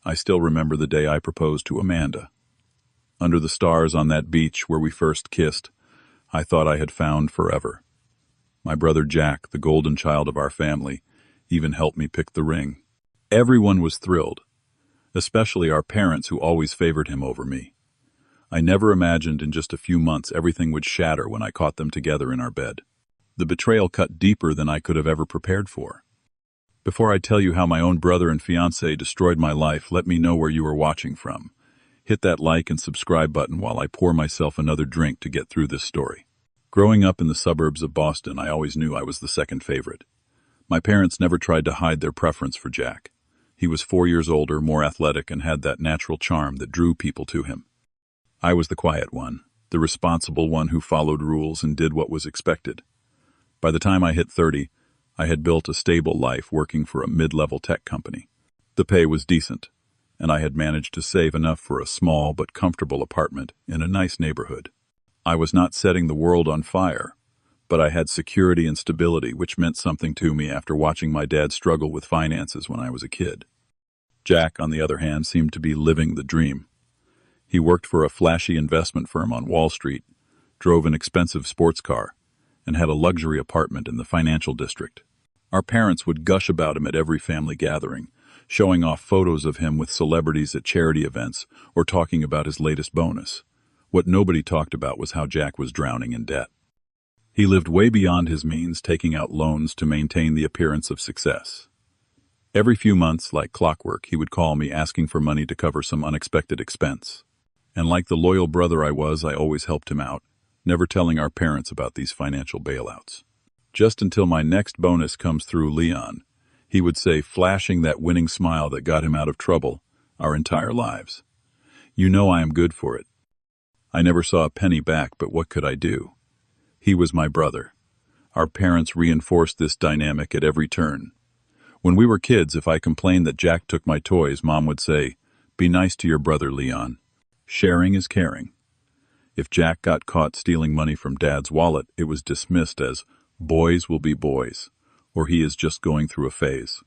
I still remember the day I proposed to Amanda. Under the stars on that beach where we first kissed, I thought I had found forever. My brother Jack, the golden child of our family, even helped me pick the ring. Everyone was thrilled, especially our parents who always favored him over me. I never imagined in just a few months everything would shatter when I caught them together in our bed. The betrayal cut deeper than I could have ever prepared for. Before I tell you how my own brother and fiancé destroyed my life, let me know where you are watching from. Hit that like and subscribe button while I pour myself another drink to get through this story. Growing up in the suburbs of Boston, I always knew I was the second favorite. My parents never tried to hide their preference for Jack. He was 4 years older, more athletic, and had that natural charm that drew people to him. I was the quiet one, the responsible one who followed rules and did what was expected. By the time I hit 30, I had built a stable life working for a mid-level tech company. The pay was decent, and I had managed to save enough for a small but comfortable apartment in a nice neighborhood. I was not setting the world on fire, but I had security and stability, which meant something to me after watching my dad struggle with finances when I was a kid. Jack, on the other hand, seemed to be living the dream. He worked for a flashy investment firm on Wall Street, drove an expensive sports car, and had a luxury apartment in the financial district. Our parents would gush about him at every family gathering, showing off photos of him with celebrities at charity events or talking about his latest bonus. What nobody talked about was how Jack was drowning in debt. He lived way beyond his means, taking out loans to maintain the appearance of success. Every few months, like clockwork, he would call me asking for money to cover some unexpected expense. And like the loyal brother I was, I always helped him out, never telling our parents about these financial bailouts. Just until my next bonus comes through, Leon, he would say, flashing that winning smile that got him out of trouble our entire lives. "You know I am good for it." I never saw a penny back, but what could I do? He was my brother. Our parents reinforced this dynamic at every turn. When we were kids, if I complained that Jack took my toys, Mom would say, "Be nice to your brother, Leon. Sharing is caring." If Jack got caught stealing money from Dad's wallet, it was dismissed as, "Boys will be boys," or "he is just going through a phase."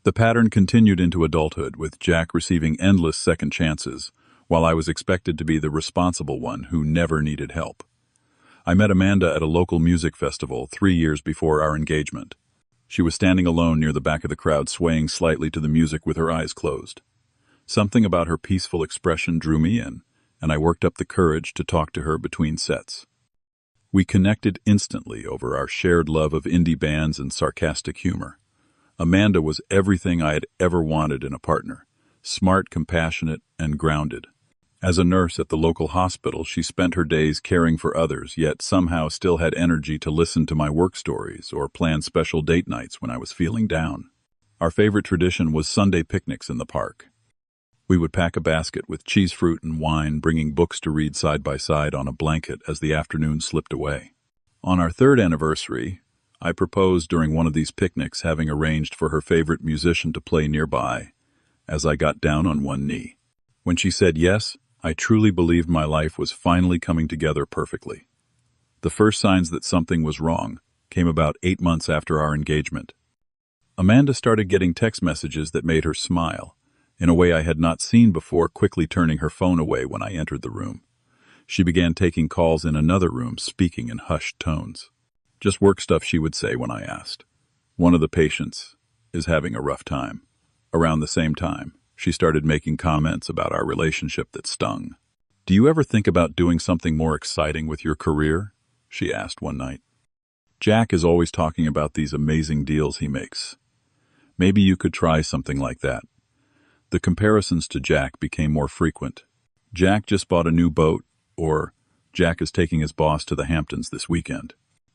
The pattern continued into adulthood, with Jack receiving endless second chances, while I was expected to be the responsible one who never needed help. I met Amanda at a local music festival 3 years before our engagement. She was standing alone near the back of the crowd, swaying slightly to the music with her eyes closed. Something about her peaceful expression drew me in, and I worked up the courage to talk to her between sets. We connected instantly over our shared love of indie bands and sarcastic humor. Amanda was everything I had ever wanted in a partner: smart, compassionate, and grounded. As a nurse at the local hospital, she spent her days caring for others, yet somehow still had energy to listen to my work stories or plan special date nights when I was feeling down. Our favorite tradition was Sunday picnics in the park. We would pack a basket with cheese, fruit, and wine, bringing books to read side by side on a blanket as the afternoon slipped away. On our 3rd anniversary, I proposed during one of these picnics, having arranged for her favorite musician to play nearby, as I got down on one knee. When she said yes, I truly believed my life was finally coming together perfectly. The first signs that something was wrong came about 8 months after our engagement. Amanda started getting text messages that made her smile, in a way I had not seen before, quickly turning her phone away when I entered the room. She began taking calls in another room, speaking in hushed tones. "Just work stuff," she would say when I asked. "One of the patients is having a rough time." Around the same time, she started making comments about our relationship that stung. "Do you ever think about doing something more exciting with your career?" she asked one night. "Jack is always talking about these amazing deals he makes. Maybe you could try something like that." The comparisons to Jack became more frequent. "Jack just bought a new boat," or "Jack is taking his boss to the Hamptons this weekend."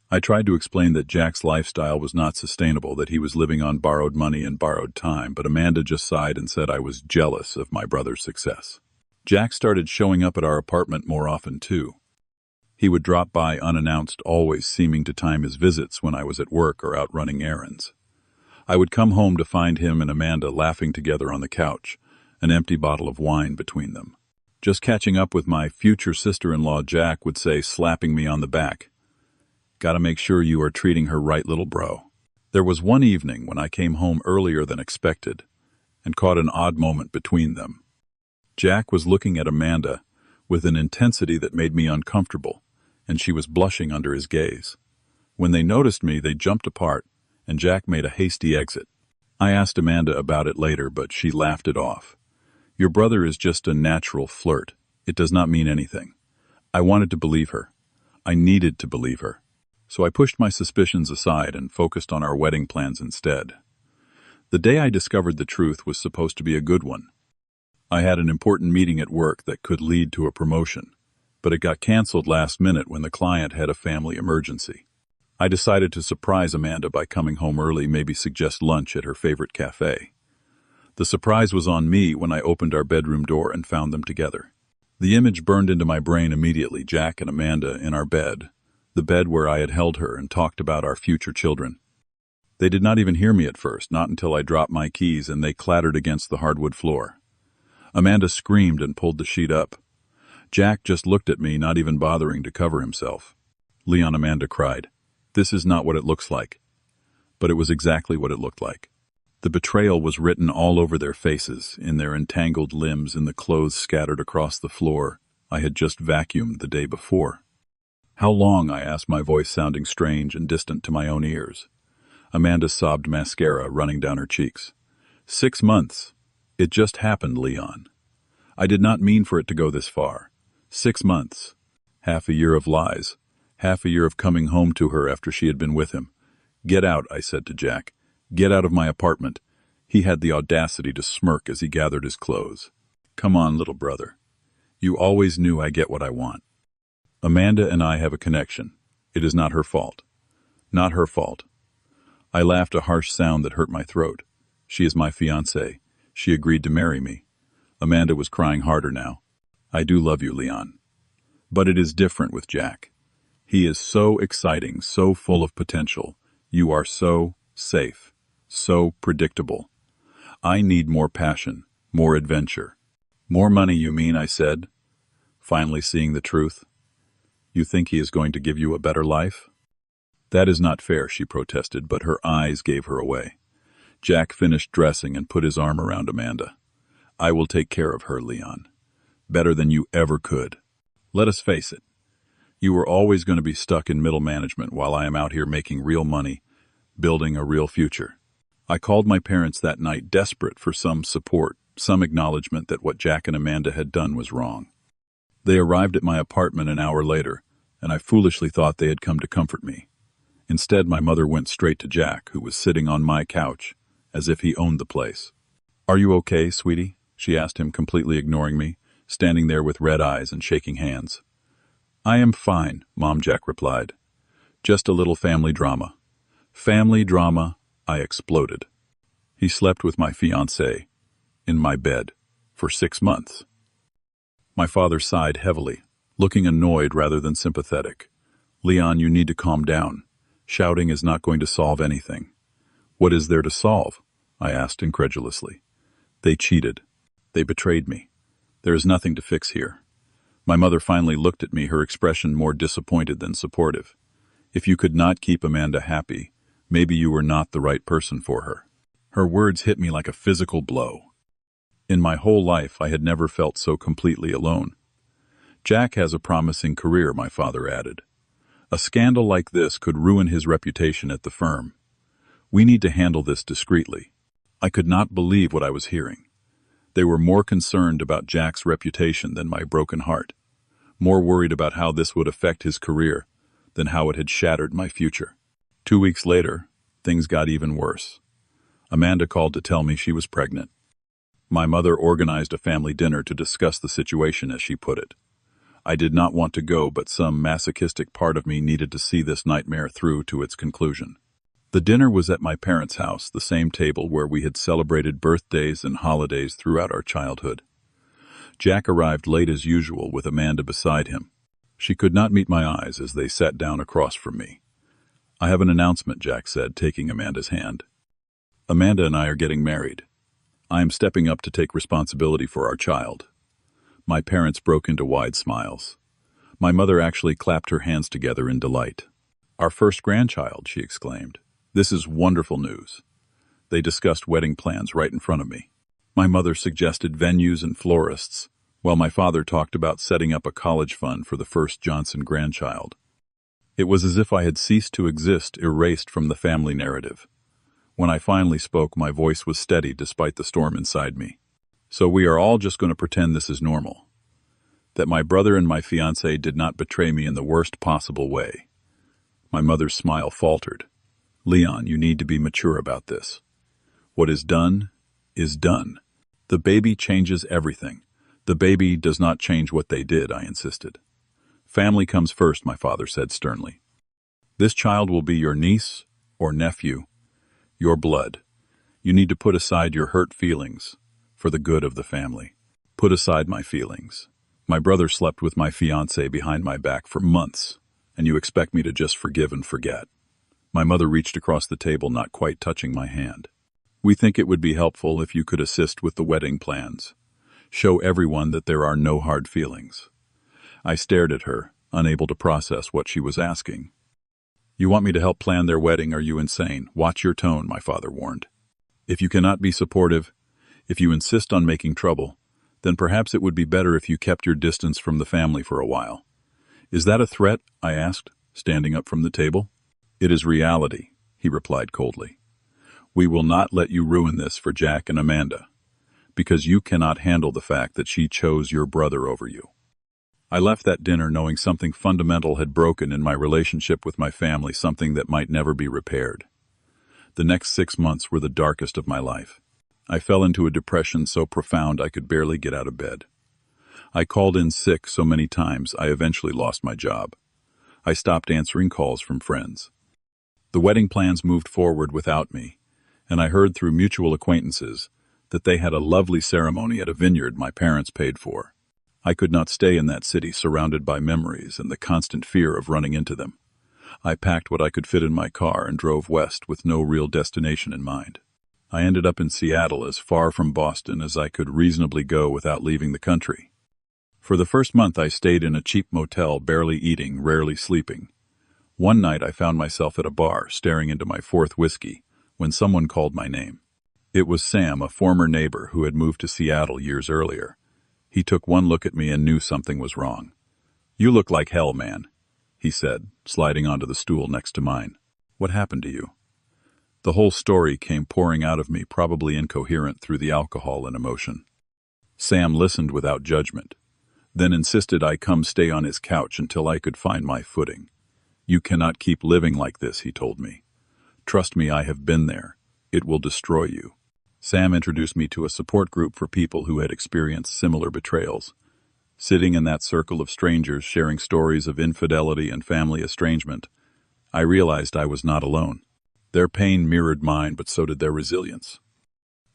I tried to explain that Jack's lifestyle was not sustainable, that he was living on borrowed money and borrowed time, but Amanda just sighed and said I was jealous of my brother's success. Jack started showing up at our apartment more often, too. He would drop by unannounced, always seeming to time his visits when I was at work or out running errands. I would come home to find him and Amanda laughing together on the couch, an empty bottle of wine between them. "Just catching up with my future sister-in-law," Jack would say, slapping me on the back. "Gotta make sure you are treating her right, little bro." There was one evening when I came home earlier than expected, and caught an odd moment between them. Jack was looking at Amanda with an intensity that made me uncomfortable, and she was blushing under his gaze. When they noticed me, they jumped apart, and Jack made a hasty exit. I asked Amanda about it later, but she laughed it off. "Your brother is just a natural flirt. It does not mean anything." I wanted to believe her. I needed to believe her. So I pushed my suspicions aside and focused on our wedding plans instead. The day I discovered the truth was supposed to be a good one. I had an important meeting at work that could lead to a promotion, but it got canceled last minute when the client had a family emergency. I decided to surprise Amanda by coming home early, maybe suggest lunch at her favorite cafe. The surprise was on me when I opened our bedroom door and found them together. The image burned into my brain immediately, Jack and Amanda in our bed, the bed where I had held her and talked about our future children. They did not even hear me at first, not until I dropped my keys and they clattered against the hardwood floor. Amanda screamed and pulled the sheet up. Jack just looked at me, not even bothering to cover himself. "Leon," Amanda cried, "this is not what it looks like." But it was exactly what it looked like. The betrayal was written all over their faces, in their entangled limbs, in the clothes scattered across the floor I had just vacuumed the day before. "How long?" I asked, my voice sounding strange and distant to my own ears. Amanda sobbed, mascara running down her cheeks. 6 months. It just happened, Leon. I did not mean for it to go this far. 6 months. Half a year of lies. Half a year of coming home to her after she had been with him. "Get out," I said to Jack. "Get out of my apartment." He had the audacity to smirk as he gathered his clothes. "Come on, little brother. You always knew I get what I want. Amanda and I have a connection. It is not her fault. Not her fault." I laughed, a harsh sound that hurt my throat. "She is my fiancée. She agreed to marry me." Amanda was crying harder now. "I do love you, Leon. But it is different with Jack. He is so exciting, so full of potential. You are so safe, so predictable. I need more passion, more adventure." "More money, you mean?" I said, finally seeing the truth. "You think he is going to give you a better life?" "That is not fair," she protested, but her eyes gave her away. Jack finished dressing and put his arm around Amanda. "I will take care of her, Leon. Better than you ever could. Let us face it. You were always going to be stuck in middle management while I am out here making real money, building a real future." I called my parents that night, desperate for some support, some acknowledgement that what Jack and Amanda had done was wrong. They arrived at my apartment an hour later, and I foolishly thought they had come to comfort me. Instead, my mother went straight to Jack, who was sitting on my couch, as if he owned the place. "Are you okay, sweetie?" she asked him, completely ignoring me, standing there with red eyes and shaking hands. "I am fine," Mom, Jack replied. "Just a little family drama." "Family drama," I exploded. "He slept with my fiancée, in my bed, for 6 months. My father sighed heavily, looking annoyed rather than sympathetic. "Leon, you need to calm down. Shouting is not going to solve anything." "What is there to solve?" I asked incredulously. "They cheated. They betrayed me. There is nothing to fix here." My mother finally looked at me, her expression more disappointed than supportive. "If you could not keep Amanda happy, maybe you were not the right person for her." Her words hit me like a physical blow. In my whole life, I had never felt so completely alone. "Jack has a promising career," my father added. "A scandal like this could ruin his reputation at the firm. We need to handle this discreetly." I could not believe what I was hearing. They were more concerned about Jack's reputation than my broken heart, more worried about how this would affect his career than how it had shattered my future. 2 weeks later, things got even worse. Amanda called to tell me she was pregnant. My mother organized a family dinner to discuss the situation, as she put it. I did not want to go, but some masochistic part of me needed to see this nightmare through to its conclusion. The dinner was at my parents' house, the same table where we had celebrated birthdays and holidays throughout our childhood. Jack arrived late as usual with Amanda beside him. She could not meet my eyes as they sat down across from me. "I have an announcement," Jack said, taking Amanda's hand. "Amanda and I are getting married. I am stepping up to take responsibility for our child." My parents broke into wide smiles. My mother actually clapped her hands together in delight. "Our first grandchild," she exclaimed. "This is wonderful news." They discussed wedding plans right in front of me. My mother suggested venues and florists, while my father talked about setting up a college fund for the first Johnson grandchild. It was as if I had ceased to exist, erased from the family narrative. When I finally spoke, my voice was steady despite the storm inside me. So we are all just going to pretend this is normal. That my brother and my fiancée did not betray me in the worst possible way. My mother's smile faltered. Leon, you need to be mature about this. What is done is done. The baby changes everything. The baby does not change what they did, I insisted. Family comes first, my father said sternly. This child will be your niece or nephew, your blood. You need to put aside your hurt feelings for the good of the family. Put aside my feelings. My brother slept with my fiancée behind my back for months, and you expect me to just forgive and forget. My mother reached across the table, not quite touching my hand. We think it would be helpful if you could assist with the wedding plans. Show everyone that there are no hard feelings. I stared at her, unable to process what she was asking. You want me to help plan their wedding? Are you insane? Watch your tone, my father warned. If you cannot be supportive, if you insist on making trouble, then perhaps it would be better if you kept your distance from the family for a while. Is that a threat? I asked, standing up from the table. It is reality, he replied coldly. We will not let you ruin this for Jack and Amanda, because you cannot handle the fact that she chose your brother over you. I left that dinner knowing something fundamental had broken in my relationship with my family, something that might never be repaired. The next 6 months were the darkest of my life. I fell into a depression so profound I could barely get out of bed. I called in sick so many times I eventually lost my job. I stopped answering calls from friends. The wedding plans moved forward without me, and I heard through mutual acquaintances that they had a lovely ceremony at a vineyard my parents paid for. I could not stay in that city surrounded by memories and the constant fear of running into them. I packed what I could fit in my car and drove west with no real destination in mind. I ended up in Seattle, as far from Boston as I could reasonably go without leaving the country. For the first month I stayed in a cheap motel, barely eating, rarely sleeping. One night I found myself at a bar, staring into my fourth whiskey, when someone called my name. It was Sam, a former neighbor who had moved to Seattle years earlier. He took one look at me and knew something was wrong. You look like hell, man, he said, sliding onto the stool next to mine. What happened to you? The whole story came pouring out of me, probably incoherent through the alcohol and emotion. Sam listened without judgment, then insisted I come stay on his couch until I could find my footing. You cannot keep living like this, he told me. Trust me, I have been there. It will destroy you. Sam introduced me to a support group for people who had experienced similar betrayals. Sitting in that circle of strangers sharing stories of infidelity and family estrangement, I realized I was not alone. Their pain mirrored mine, but so did their resilience.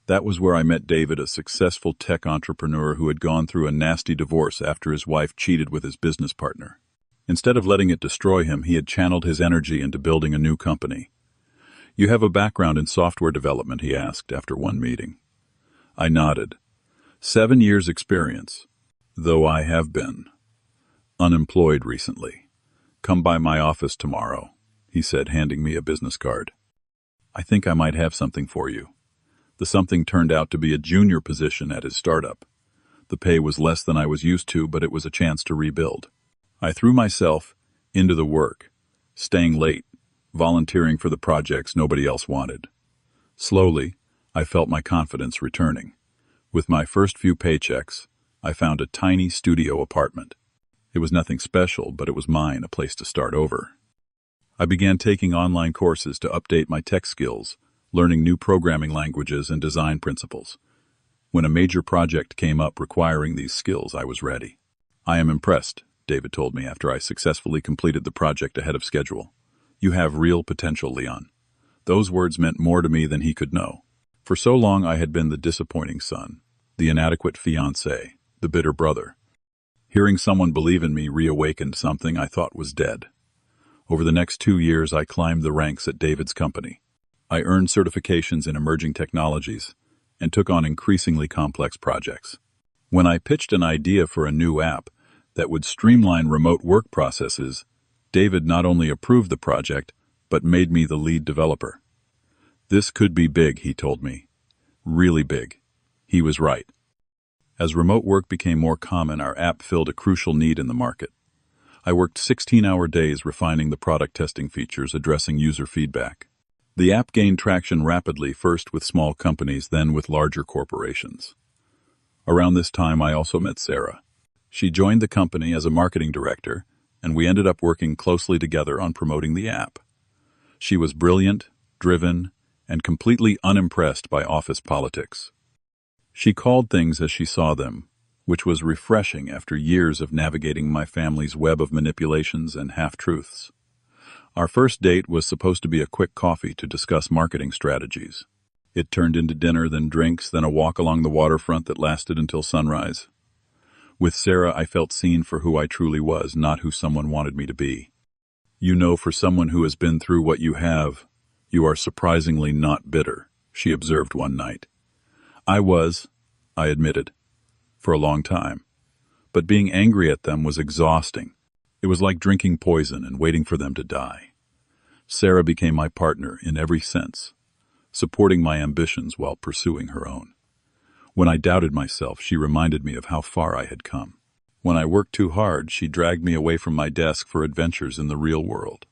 That was where I met David, a successful tech entrepreneur who had gone through a nasty divorce after his wife cheated with his business partner. Instead of letting it destroy him, he had channeled his energy into building a new company. You have a background in software development, he asked after one meeting. I nodded. 7 years experience, though I have been unemployed recently. Come by my office tomorrow, he said, handing me a business card. I think I might have something for you. The something turned out to be a junior position at his startup. The pay was less than I was used to, but it was a chance to rebuild. I threw myself into the work, staying late, volunteering for the projects nobody else wanted. Slowly, I felt my confidence returning. With my first few paychecks, I found a tiny studio apartment. It was nothing special, but it was mine, a place to start over. I began taking online courses to update my tech skills, learning new programming languages and design principles. When a major project came up requiring these skills, I was ready. I am impressed, David told me after I successfully completed the project ahead of schedule. You have real potential, Leon. Those words meant more to me than he could know. For so long I had been the disappointing son, the inadequate fiancé, the bitter brother. Hearing someone believe in me reawakened something I thought was dead. Over the next 2 years, I climbed the ranks at David's company. I earned certifications in emerging technologies and took on increasingly complex projects. When I pitched an idea for a new app that would streamline remote work processes, David not only approved the project, but made me the lead developer. This could be big, he told me. Really big. He was right. As remote work became more common, our app filled a crucial need in the market. I worked 16-hour days refining the product testing features, addressing user feedback. The app gained traction rapidly, first with small companies, then with larger corporations. Around this time, I also met Sarah. She joined the company as a marketing director, and we ended up working closely together on promoting the app. She was brilliant, driven, and completely unimpressed by office politics. She called things as she saw them, which was refreshing after years of navigating my family's web of manipulations and half-truths. Our first date was supposed to be a quick coffee to discuss marketing strategies. It turned into dinner, then drinks, then a walk along the waterfront that lasted until sunrise. With Sarah, I felt seen for who I truly was, not who someone wanted me to be. You know, for someone who has been through what you have, you are surprisingly not bitter, she observed one night. I was, I admitted, for a long time. But being angry at them was exhausting. It was like drinking poison and waiting for them to die. Sarah became my partner in every sense, supporting my ambitions while pursuing her own. When I doubted myself, she reminded me of how far I had come. When I worked too hard, she dragged me away from my desk for adventures in the real world.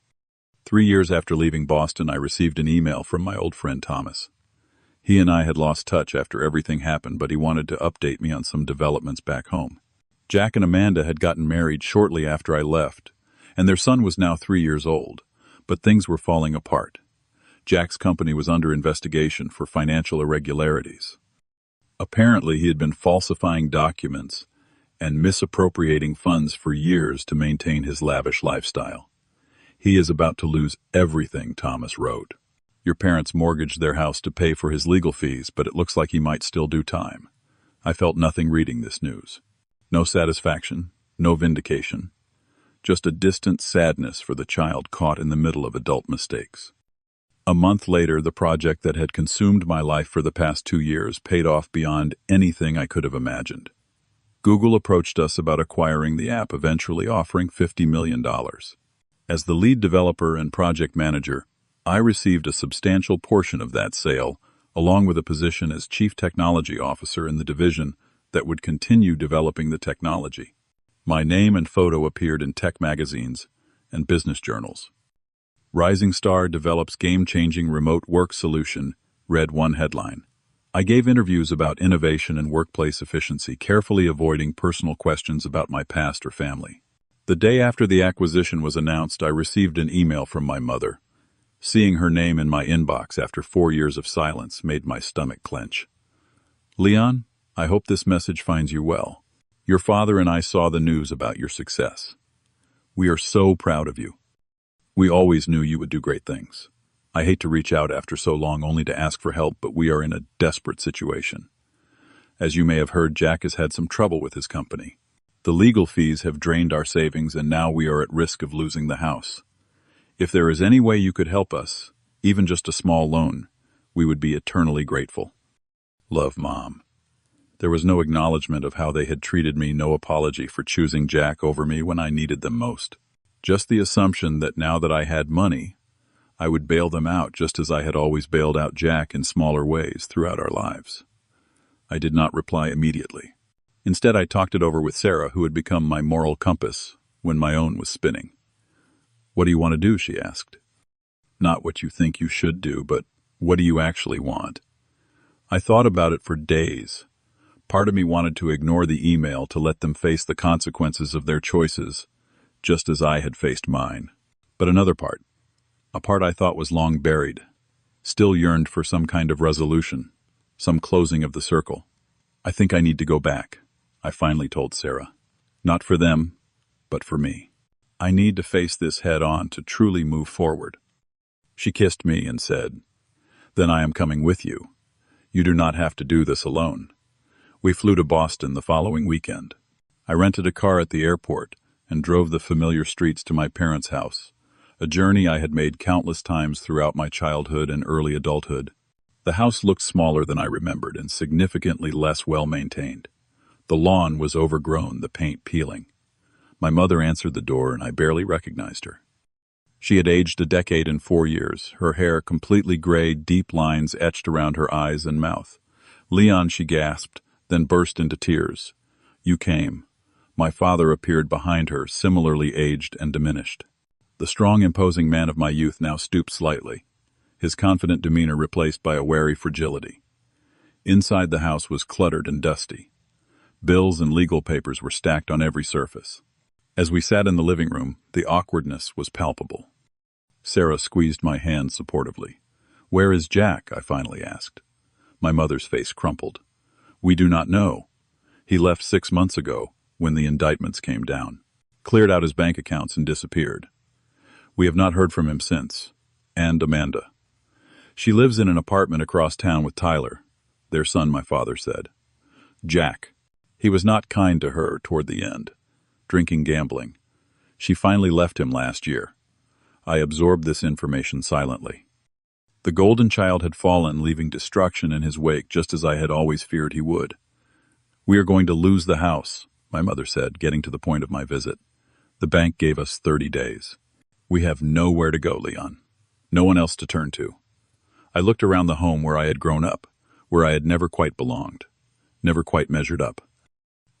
3 years after leaving Boston, I received an email from my old friend Thomas. He and I had lost touch after everything happened, but he wanted to update me on some developments back home. Jack and Amanda had gotten married shortly after I left, and their son was now 3 years old, but things were falling apart. Jack's company was under investigation for financial irregularities. Apparently, he had been falsifying documents and misappropriating funds for years to maintain his lavish lifestyle. He is about to lose everything, Thomas wrote. Your parents mortgaged their house to pay for his legal fees, but it looks like he might still do time. I felt nothing reading this news. No satisfaction, no vindication, just a distant sadness for the child caught in the middle of adult mistakes. A month later, the project that had consumed my life for the past 2 years paid off beyond anything I could have imagined. Google approached us about acquiring the app, eventually offering $50 million. As the lead developer and project manager, I received a substantial portion of that sale, along with a position as Chief Technology Officer in the division that would continue developing the technology. My name and photo appeared in tech magazines and business journals. Rising Star develops game-changing remote work solution, read one headline. I gave interviews about innovation and workplace efficiency, carefully avoiding personal questions about my past or family. The day after the acquisition was announced, I received an email from my mother. Seeing her name in my inbox after 4 years of silence made my stomach clench. Leon, I hope this message finds you well. Your father and I saw the news about your success. We are so proud of you. We always knew you would do great things. I hate to reach out after so long only to ask for help, but we are in a desperate situation. As you may have heard, Jack has had some trouble with his company. The legal fees have drained our savings, and now we are at risk of losing the house. If there is any way you could help us, even just a small loan, we would be eternally grateful. Love, Mom. There was no acknowledgement of how they had treated me, no apology for choosing Jack over me when I needed them most. Just the assumption that now that I had money, I would bail them out just as I had always bailed out Jack in smaller ways throughout our lives. I did not reply immediately. Instead, I talked it over with Sarah, who had become my moral compass when my own was spinning. What do you want to do? She asked. Not what you think you should do, but what do you actually want? I thought about it for days. Part of me wanted to ignore the email, to let them face the consequences of their choices, just as I had faced mine. But another part, a part I thought was long buried, still yearned for some kind of resolution, some closing of the circle. I think I need to go back, I finally told Sarah. Not for them, but for me. I need to face this head on to truly move forward. She kissed me and said, Then I am coming with you. You do not have to do this alone. We flew to Boston the following weekend. I rented a car at the airport and drove the familiar streets to my parents' house, a journey I had made countless times throughout my childhood and early adulthood. The house looked smaller than I remembered and significantly less well-maintained. The lawn was overgrown, the paint peeling. My mother answered the door, and I barely recognized her. She had aged a decade and 4 years, her hair completely gray, deep lines etched around her eyes and mouth. "Leon," she gasped, then burst into tears. "You came." My father appeared behind her, similarly aged and diminished. The strong, imposing man of my youth now stooped slightly, his confident demeanor replaced by a wary fragility. Inside the house was cluttered and dusty. Bills and legal papers were stacked on every surface. As we sat in the living room, the awkwardness was palpable. Sarah squeezed my hand supportively. "Where is Jack?" I finally asked. My mother's face crumpled. "We do not know. He left 6 months ago, when the indictments came down, cleared out his bank accounts and disappeared. We have not heard from him since. And Amanda. She lives in an apartment across town with Tyler, their son," my father said. "Jack. He was not kind to her toward the end. Drinking, gambling. She finally left him last year." I absorbed this information silently. The golden child had fallen, leaving destruction in his wake, just as I had always feared he would. "We are going to lose the house," my mother said, getting to the point of my visit. "The bank gave us 30 days. We have nowhere to go, Leon. No one else to turn to." I looked around the home where I had grown up, where I had never quite belonged, never quite measured up.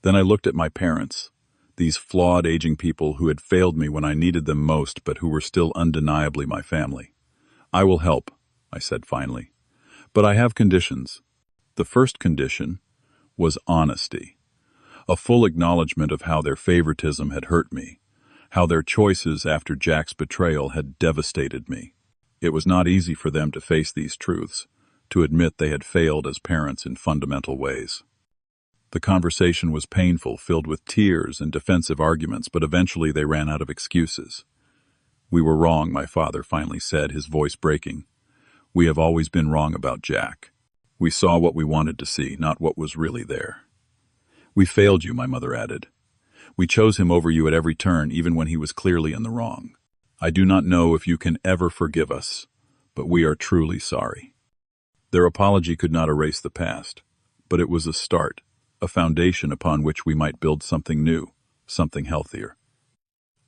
Then I looked at my parents, these flawed, aging people who had failed me when I needed them most, but who were still undeniably my family. "I will help," I said finally. "But I have conditions." The first condition was honesty. A full acknowledgement of how their favoritism had hurt me, how their choices after Jack's betrayal had devastated me. It was not easy for them to face these truths, to admit they had failed as parents in fundamental ways. The conversation was painful, filled with tears and defensive arguments, but eventually they ran out of excuses. "We were wrong," my father finally said, his voice breaking. "We have always been wrong about Jack. We saw what we wanted to see, not what was really there." "We failed you," my mother added. "We chose him over you at every turn, even when he was clearly in the wrong. I do not know if you can ever forgive us, but we are truly sorry." Their apology could not erase the past, but it was a start, a foundation upon which we might build something new, something healthier.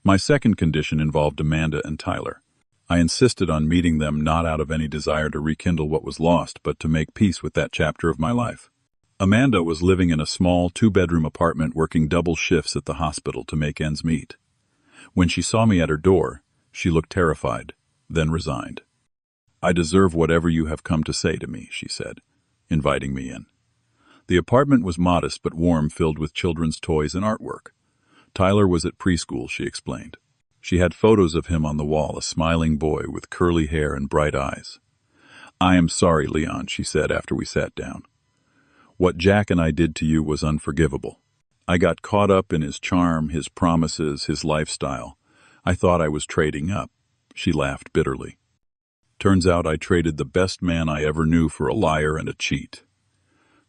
My second condition involved Amanda and Tyler. I insisted on meeting them not out of any desire to rekindle what was lost, but to make peace with that chapter of my life. Amanda was living in a small 2-bedroom apartment, working double shifts at the hospital to make ends meet. When she saw me at her door, she looked terrified, then resigned. "I deserve whatever you have come to say to me," she said, inviting me in. The apartment was modest but warm, filled with children's toys and artwork. Tyler was at preschool, she explained. She had photos of him on the wall, a smiling boy with curly hair and bright eyes. "I am sorry, Leon," she said after we sat down. "What Jack and I did to you was unforgivable. I got caught up in his charm, his promises, his lifestyle. I thought I was trading up." She laughed bitterly. "Turns out I traded the best man I ever knew for a liar and a cheat."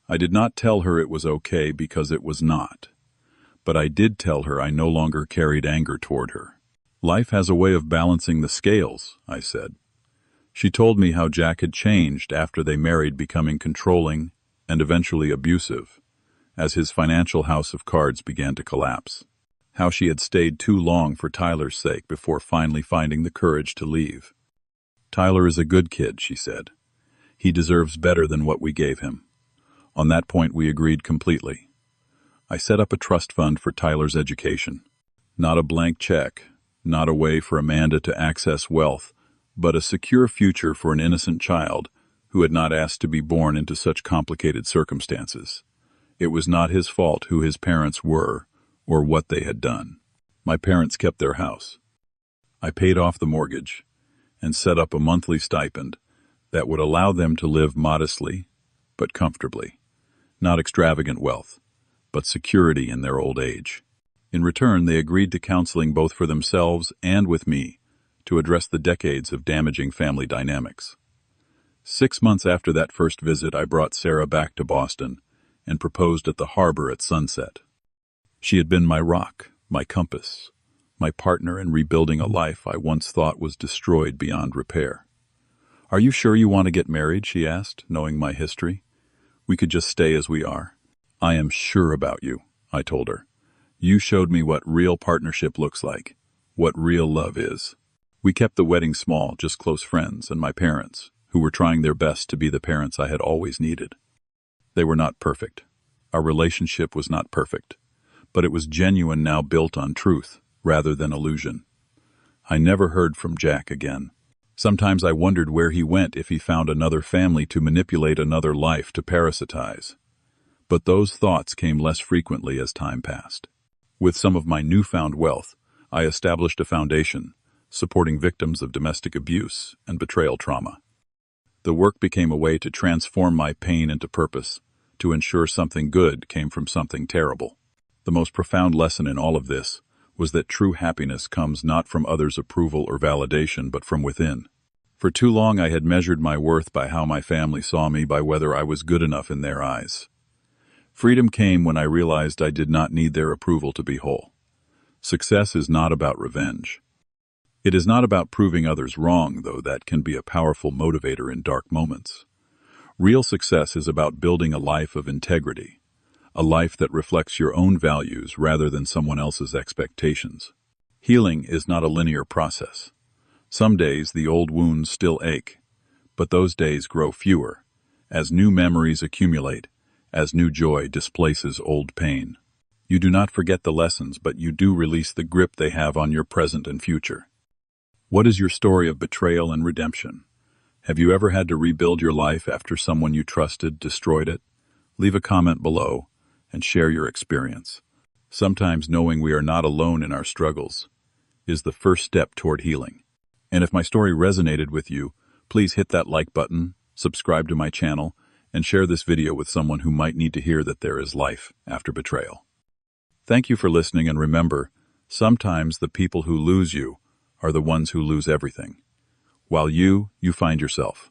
I did not tell her it was okay, because it was not. But I did tell her I no longer carried anger toward her. "Life has a way of balancing the scales," I said. She told me how Jack had changed after they married, becoming controlling and eventually abusive, as his financial house of cards began to collapse. How she had stayed too long for Tyler's sake before finally finding the courage to leave. "Tyler is a good kid," she said. "He deserves better than what we gave him." On that point we agreed completely. I set up a trust fund for Tyler's education. Not a blank check, not a way for Amanda to access wealth, but a secure future for an innocent child who had not asked to be born into such complicated circumstances. It was not his fault who his parents were or what they had done. My parents kept their house. I paid off the mortgage and set up a monthly stipend that would allow them to live modestly but comfortably. Not extravagant wealth, but security in their old age. In return, they agreed to counseling both for themselves and with me to address the decades of damaging family dynamics. 6 months after that first visit, I brought Sarah back to Boston and proposed at the harbor at sunset. She had been my rock, my compass, my partner in rebuilding a life I once thought was destroyed beyond repair. "Are you sure you want to get married?" she asked, knowing my history. "We could just stay as we are." "I am sure about you," I told her. "You showed me what real partnership looks like, what real love is." We kept the wedding small, just close friends and my parents, who were trying their best to be the parents I had always needed. They were not perfect. Our relationship was not perfect, but it was genuine, now built on truth rather than illusion. I never heard from Jack again. Sometimes I wondered where he went, if he found another family to manipulate, another life to parasitize. But those thoughts came less frequently as time passed. With some of my newfound wealth, I established a foundation, supporting victims of domestic abuse and betrayal trauma. The work became a way to transform my pain into purpose, to ensure something good came from something terrible. The most profound lesson in all of this was that true happiness comes not from others' approval or validation, but from within. For too long I had measured my worth by how my family saw me, by whether I was good enough in their eyes. Freedom came when I realized I did not need their approval to be whole. Success is not about revenge. It is not about proving others wrong, though that can be a powerful motivator in dark moments. Real success is about building a life of integrity, a life that reflects your own values rather than someone else's expectations. Healing is not a linear process. Some days the old wounds still ache, but those days grow fewer, as new memories accumulate, as new joy displaces old pain. You do not forget the lessons, but you do release the grip they have on your present and future. What is your story of betrayal and redemption? Have you ever had to rebuild your life after someone you trusted destroyed it? Leave a comment below and share your experience. Sometimes knowing we are not alone in our struggles is the first step toward healing. And if my story resonated with you, please hit that like button, subscribe to my channel, and share this video with someone who might need to hear that there is life after betrayal. Thank you for listening, and remember, sometimes the people who lose you are the ones who lose everything, while you find yourself.